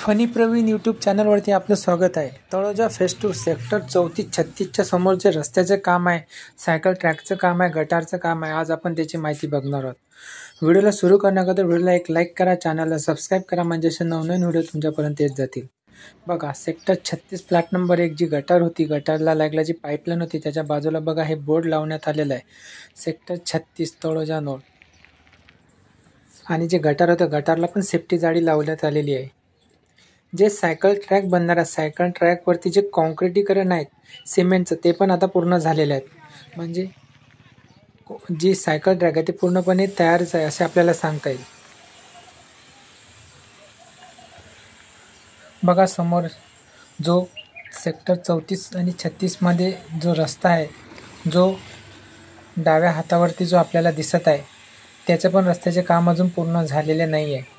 Funny Pravin YouTube चॅनलवरती आपलं स्वागत आहे। तळोजा फेज 2 सेक्टर 34-36च्या समोर जे रस्त्याचे काम आहे, सायकल ट्रॅकचं काम आहे, गटारचं काम आहे, आज आपण त्याची माहिती बघणार आहोत। व्हिडिओला सुरू करण्याअगोदर व्हिडिओला एक लाईक करा, चॅनलला सबस्क्राईब करा, म्हणजे असे नवनवीन व्हिडिओ तुमच्यापर्यंत येत जातील। बघा, सेक्टर 36 फ्लॅट नंबर 1 जी गटार होती, गटारला लागला जी पाईपलाईन होती, त्याच्या बाजूला बघा हे बोर्ड लावण्यात आलेलं आहे, सेक्टर 36 तळोजा नोड। आणि जे गटार होतं, गटारला पण सेफ्टी जाळी लावण्यात आलेली आहे। जे सायकल ट्रॅक बनणार आहे, सायकल ट्रॅकवरती जे कॉन्क्रिटीकरण आहे सिमेंटचं, ते पण आता पूर्ण झालेलं आहे। म्हणजे जी सायकल ट्रॅक आहे ते पूर्णपणे तयारच आहे असे आपल्याला सांगता येईल। बघा, समोर जो सेक्टर 34 आणि 36 मध्ये जो रस्ता आहे, जो डाव्या हातावरती जो आपल्याला दिसत आहे, त्याचं पण रस्त्याचे काम अजून पूर्ण झालेले नाही आहे।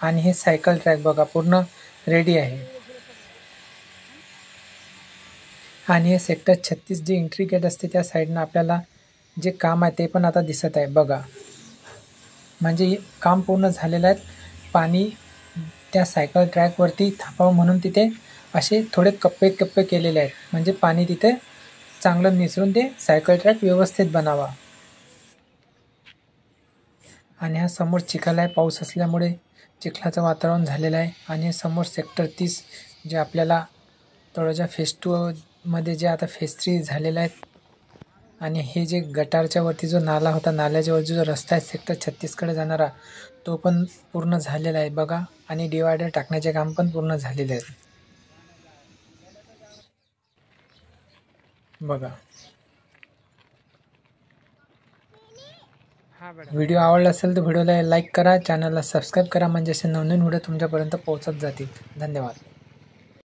आणि हे सायकल ट्रॅक बघा पूर्ण रेडी आहे। आणि हे सेक्टर 36 जे एंट्री गेट असते त्या साईडनं आपल्याला जे काम आहे ते पण आता दिसत आहे बघा। म्हणजे काम पूर्ण झालेलं आहे। पाणी त्या सायकल ट्रॅकवरती थांबावं म्हणून तिथे असे थोडे कप्पे कप्पे केलेले आहेत, म्हणजे पाणी तिथे चांगलं मिसळून ते सायकल ट्रॅक व्यवस्थित बनावा। आणि हा समोर चिखल आहे, पाऊस असल्यामुळे चिखलाचं वातावरण झालेलं आहे। आणि समोर सेक्टर 30 जे आपल्याला तळोजा फेज 2 मध्ये जे आता फेज 3 झालेलं आहे। आणि हे जे गटारच्या वरती जो नाला होता, नाल्याच्या वरती जो रस्ता आहे सेक्टर 36 कडे जाणारा, तो पण पूर्ण झालेला आहे बघा। आणि डिवायडर टाकण्याचे काम पण पूर्ण झालेले आहे बघा। व्हिडिओ आवडला असेल तर व्हिडिओला लाईक करा, चॅनलला सबस्क्राईब करा, म्हणजे असे नवनवीन व्हिडिओ तुमच्यापर्यंत पोहोचत जातील। धन्यवाद।